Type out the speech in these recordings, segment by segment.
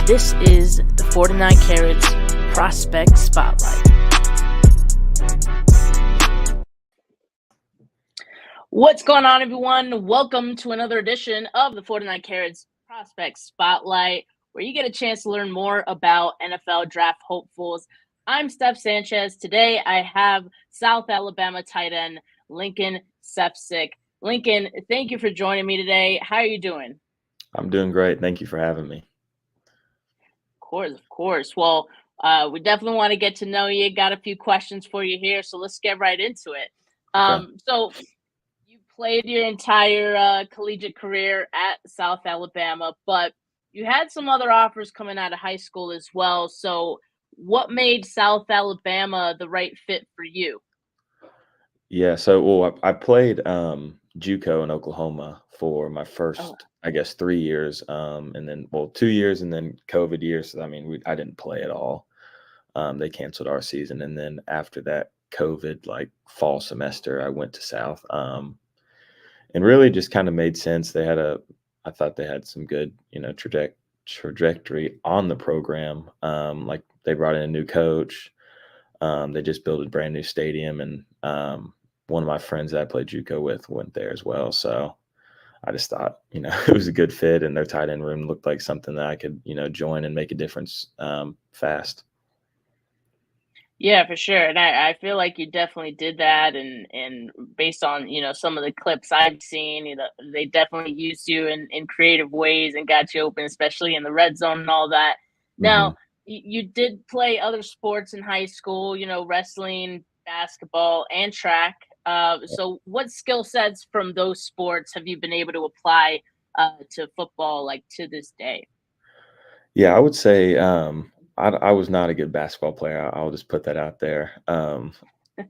This is the 49 Carats Prospect Spotlight. What's going on, everyone? Welcome to another edition of the 49 Carats Prospect Spotlight, where you get a chance to learn more about NFL draft hopefuls. I'm Steph Sanchez. Today, I have South Alabama tight end Lincoln Sefcik. Lincoln, thank you for joining me today. How are you doing? I'm doing great. Thank you for having me. Of course. Well, we definitely want to get to know you. Got a few questions for you here, so let's get right into it. Okay. So you played your entire collegiate career at South Alabama, but you had some other offers coming out of high school as well. So what made South Alabama the right fit for you? Yeah. I played JUCO in Oklahoma for my first, I guess, 3 years, and then 2 years, and then COVID years. So, I mean, I didn't play at all. They canceled our season, and then after that COVID fall semester, I went to South, and really just kind of made sense. I thought they had some good, trajectory on the program. Like they brought in a new coach. They just built a brand new stadium, and one of my friends that I played JUCO with went there as well. So I just thought, it was a good fit, and their tight end room looked like something that I could, join and make a difference fast. Yeah, for sure. And I feel like you definitely did that. And based on, some of the clips I've seen, they definitely used you in creative ways and got you open, especially in the red zone and all that. Mm-hmm. Now, you did play other sports in high school, wrestling, basketball, and track. So what skill sets from those sports have you been able to apply to football, like to this day? Yeah, I would say I was not a good basketball player. I'll just put that out there.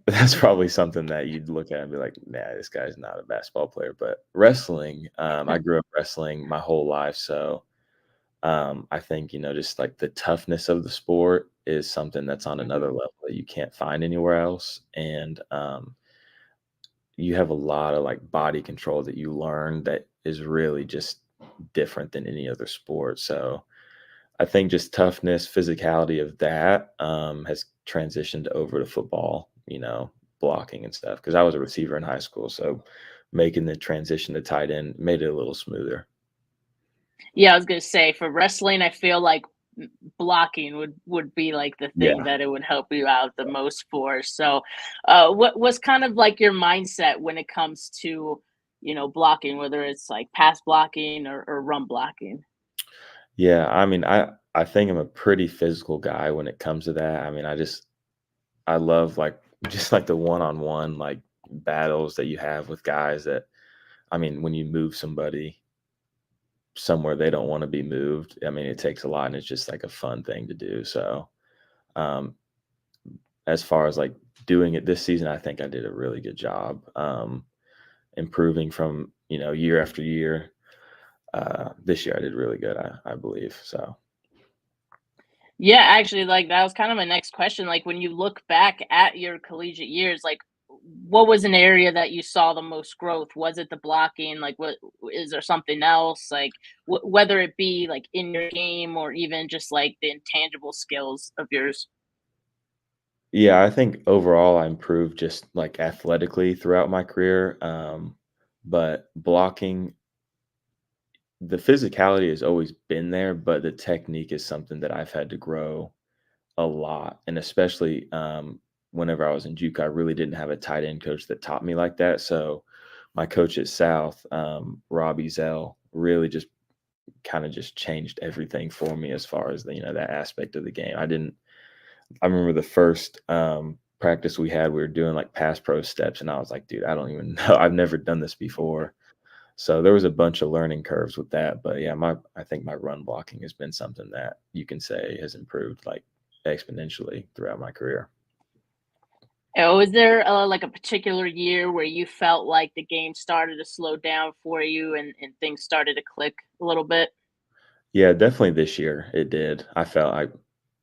That's probably something that you'd look at and be like, nah, this guy's not a basketball player. But wrestling, I grew up wrestling my whole life. So I think, just like the toughness of the sport is something that's on another level that you can't find anywhere else. And you have a lot of body control that you learn that is really just different than any other sport. So I think just toughness, physicality of that has transitioned over to football, blocking and stuff. Because I was a receiver in high school, so making the transition to tight end made it a little smoother. Yeah, I was gonna say for wrestling, I feel like blocking would be like the thing Yeah. that it would help you out the most for. So, what was kind of like your mindset when it comes to blocking, whether it's like pass blocking or run blocking? Yeah, I mean, I think I'm a pretty physical guy when it comes to that. I mean, I love just the one-on-one battles that you have with guys that, I mean, when you move somebody somewhere they don't want to be moved, I mean, it takes a lot, and it's just a fun thing to do. So, um, as far as doing it this season, I think I did a really good job, improving from, year after year. This year I did really good, I believe. So. Yeah, actually, like that was kind of my next question. Like when you look back at your collegiate years, like what was an area that you saw the most growth? Was it the blocking? Like, what is there something else? Like, whether it be like in your game or even just like the intangible skills of yours. Yeah, I think overall I improved just athletically throughout my career. But blocking, the physicality has always been there, but the technique is something that I've had to grow a lot. And especially whenever I was in JUCO, I really didn't have a tight end coach that taught me like that. So my coach at South, Robbie Zell, really just kind of just changed everything for me as far as that aspect of the game. I remember the first practice we had, we were doing pass pro steps, and I was like, dude, I don't even know. I've never done this before. So there was a bunch of learning curves with that. But yeah, I think my run blocking has been something that you can say has improved exponentially throughout my career. Was there like a particular year where you felt like the game started to slow down for you and things started to click a little bit? Yeah, definitely this year it did. I felt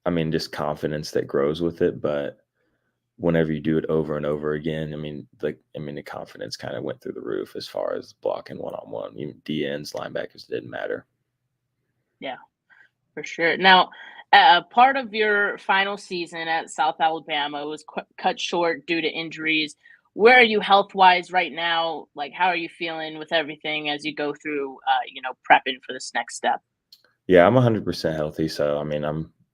I mean, just confidence that grows with it. But whenever you do it over and over again, the confidence kind of went through the roof as far as blocking one on one. Even DNs, linebackers didn't matter. Yeah, for sure. Now, part of your final season at South Alabama was cut short due to injuries. Where are you health wise right now? Like, how are you feeling with everything as you go through, prepping for this next step? Yeah, I'm 100% healthy, so I mean,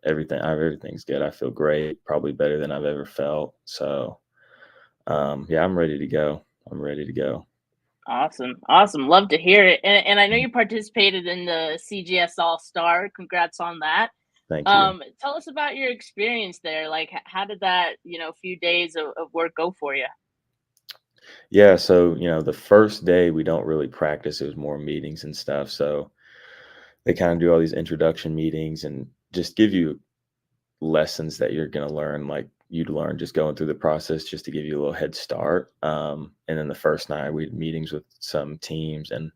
everything's good. I feel great, probably better than I've ever felt. So, yeah, I'm ready to go. I'm ready to go. Awesome, awesome. Love to hear it. And I know Mhm. you participated in the CGS All Star. Congrats on that. Thank you. Tell us about your experience there. Like, how did that, few days of work go for you? Yeah, so, the first day we don't really practice, it was more meetings and stuff. So they kind of do all these introduction meetings and just give you lessons that you're going to learn, like you'd learn just going through the process, just to give you a little head start. And then the first night we had meetings with some teams, and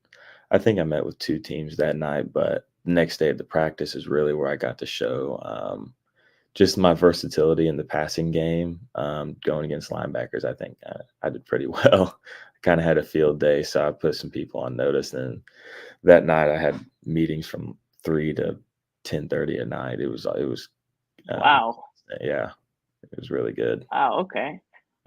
I think I met with two teams that night. But the next day at the practice is really where I got to show just my versatility in the passing game. Going against linebackers, I think I did pretty well. I kind of had a field day, so I put some people on notice. And that night I had meetings from 3 to 10:30 at night. It was uh, Wow. yeah, it was really good. Wow. Okay.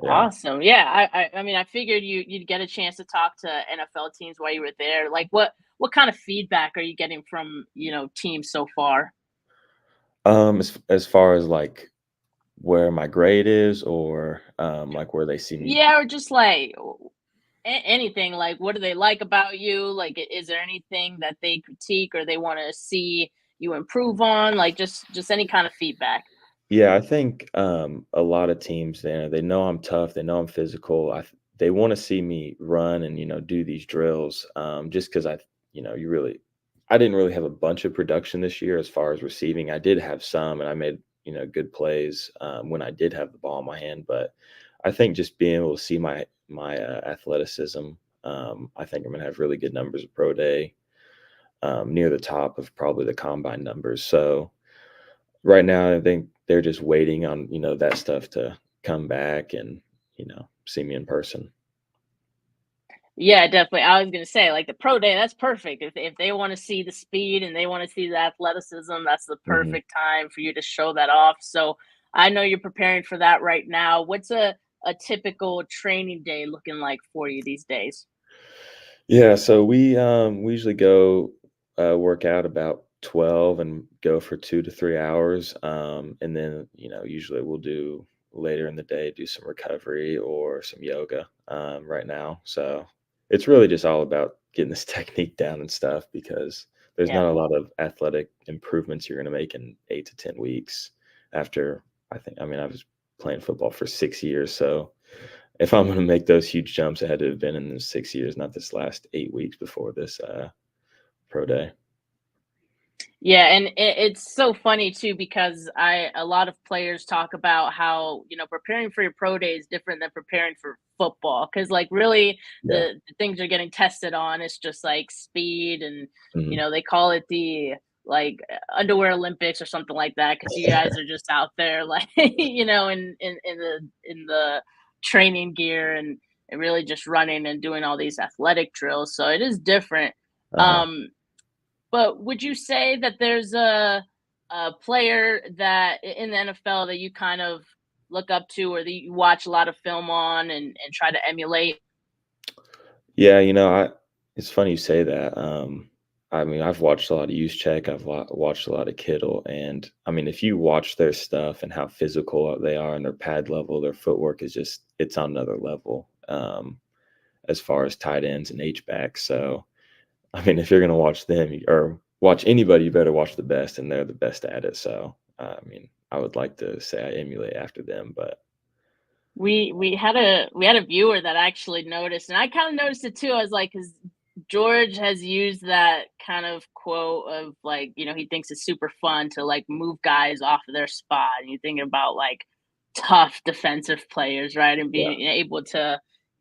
Yeah. Awesome. Yeah. I mean, I figured you'd get a chance to talk to NFL teams while you were there. Like, what kind of feedback are you getting from teams so far? As far as like where my grade is, or like where they see me. Yeah, or just like anything. Like, what do they like about you? Like, is there anything that they critique or they want to see you improve on? Like, just any kind of feedback. Yeah, I think a lot of teams there, they know I'm tough, they know I'm physical. They want to see me run and do these drills. Just because I didn't really have a bunch of production this year as far as receiving. I did have some, and I made good plays when I did have the ball in my hand. But I think just being able to see my athleticism, I think I'm gonna have really good numbers at pro day, near the top of probably the combine numbers. So right now, I think they're just waiting on, that stuff to come back and, see me in person. Yeah, definitely. I was gonna say, like the pro day, that's perfect. If they want to see the speed and they want to see the athleticism, that's the Mhm. perfect time for you to show that off. So I know you're preparing for that right now. What's a typical training day looking like for you these days? Yeah, so we usually go, work out about 12 and go for 2 to 3 hours, and then, usually we'll do later in the day, do some recovery or some yoga, right now. So, it's really just all about getting this technique down and stuff, because there's Yeah. not a lot of athletic improvements you're gonna make in 8 to 10 weeks after. I was playing football for 6 years, so if I'm gonna make those huge jumps, it had to have been in the 6 years, not this last 8 weeks before this, pro day. Yeah, and it's so funny too because I a lot of players talk about how preparing for your pro day is different than preparing for football because like really Yeah. the things you're getting tested on is just like speed and Mhm. they call it the like underwear Olympics or something like that because you guys are just out there like in the training gear and really just running and doing all these athletic drills so it is different. Uh-huh. um but would you say that there's a player that in the NFL that you kind of look up to or that you watch a lot of film on and try to emulate? Yeah, I it's funny you say that. I've watched a lot of Check. I've watched a lot of Kittle, and if you watch their stuff and how physical they are and their pad level, their footwork is just it's on another level. As far as tight ends and H backs. So, if you're gonna watch them or watch anybody, you better watch the best, and they're the best at it. So, I would like to say I emulate after them, but We had a viewer that actually noticed, and I kind of noticed it too. I was like, because George has used that kind of quote of like, he thinks it's super fun to like move guys off of their spot, and you're thinking about like tough defensive players, right, and yeah, being able to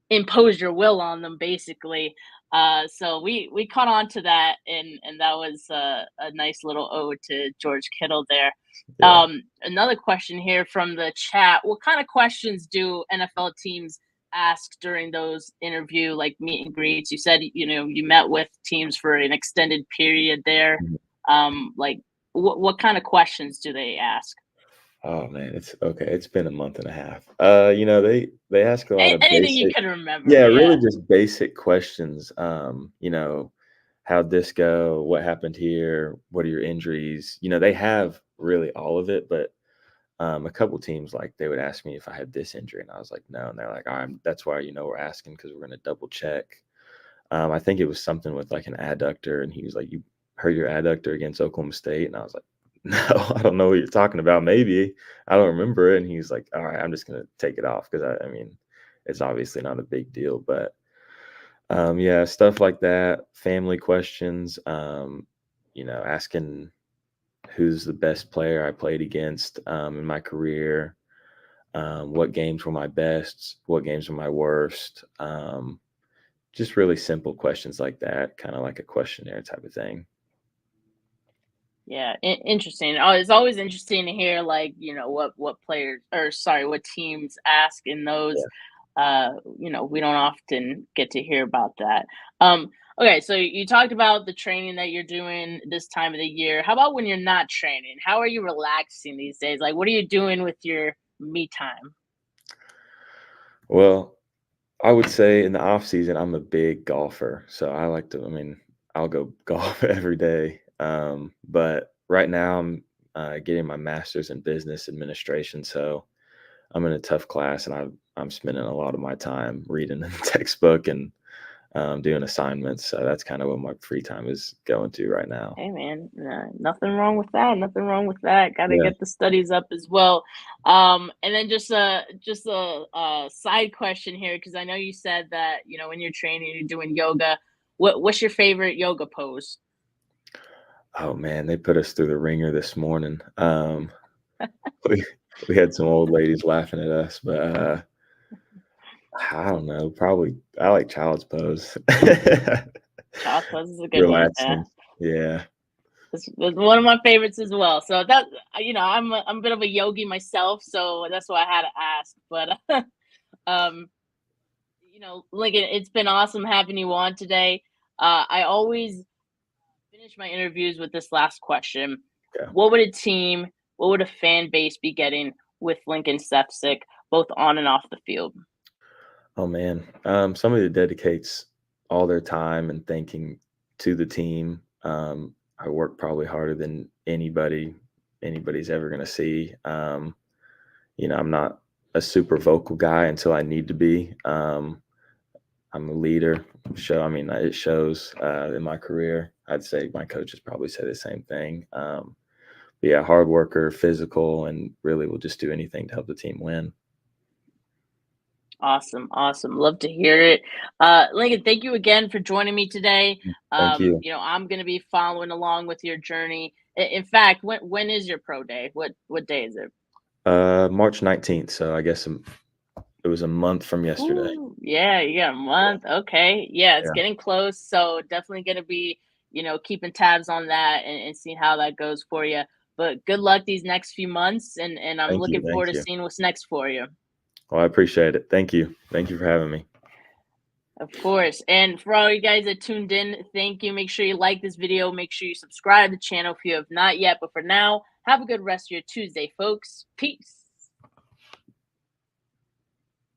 impose your will on them, basically. So we caught on to that, and that was a nice little ode to George Kittle there. Yeah. Another question here from the chat: what kind of questions do NFL teams ask during those interview, like, meet and greets? You said, you met with teams for an extended period there. Mhm. Like, what kind of questions do they ask? Oh man, it's okay. It's been a month and a half. They ask a lot of Anything you basic, can remember, yeah, yeah. really just basic questions. How'd this go? What happened here? What are your injuries? They have really all of it, but a couple teams, like, they would ask me if I had this injury, and I was like, no, and they're like, that's why we're asking, because we're gonna double check. I think it was something with like an adductor, and he was like, "You hurt your adductor against Oklahoma State?" And I was like, "No, I don't know what you're talking about. Maybe I don't remember it." And he's like, "All right, I'm just gonna take it off because I mean, it's obviously not a big deal." But yeah, stuff like that, family questions, asking who's the best player I played against in my career, what games were my best, what games were my worst. Just really simple questions like that, kinda like a questionnaire type of thing. Yeah, interesting. Oh, it's always interesting to hear, like, what players, or sorry, what teams ask in those. Yeah. We don't often get to hear about that. Um, okay, so you talked about the training that you're doing this time of the year. How about when you're not training? How are you relaxing these days? Like, what are you doing with your me time? Well, I would say in the off season, I'm a big golfer, so I'll go golf every day. But right now I'm getting my master's in business administration, so I'm in a tough class, and I'm spending a lot of my time reading the textbook and doing assignments. So that's kind of what my free time is going to right now. Hey man, nothing wrong with that. Nothing wrong with that. Got to Yeah. get the studies up as well. And then just a side question here, because I know you said that when you're training, you're doing yoga. What's your favorite yoga pose? Oh man, they put us through the ringer this morning. We we had some old ladies laughing at us, but I don't know. Probably I like child's pose. Child's pose is a good one. Yeah, Relaxing. Yeah. it's one of my favorites as well. So that I'm a bit of a yogi myself, so that's why I had to ask. But um, Lincoln, it's been awesome having you on today. I always finish my interviews with this last question. Yeah. What would a team, what would a fan base be getting with Lincoln Sefcik, both on and off the field? Oh man. Somebody that dedicates all their time and thinking to the team. I work probably harder than anybody's ever gonna see. I'm not a super vocal guy until I need to be. I'm a leader. It shows in my career. I'd say my coaches probably say the same thing. But yeah, hard worker, physical, and really will just do anything to help the team win. Awesome, awesome. Love to hear it. Lincoln, thank you again for joining me today. Thank you. I'm going to be following along with your journey. In fact, when is your pro day? What day is it? March 19th. So I guess it was a month from yesterday. Ooh, yeah, you got a Yeah. month. Okay. Yeah, it's Yeah. getting close. So definitely gonna be, keeping tabs on that and seeing how that goes for you. But good luck these next few months, and I'm Thank you. looking forward Thank to you. seeing what's next for you. Well, I appreciate it. Thank you. Thank you for having me. Of course. And for all you guys that tuned in, thank you. Make sure you like this video. Make sure you subscribe to the channel if you have not yet. But for now, have a good rest of your Tuesday, folks. Peace.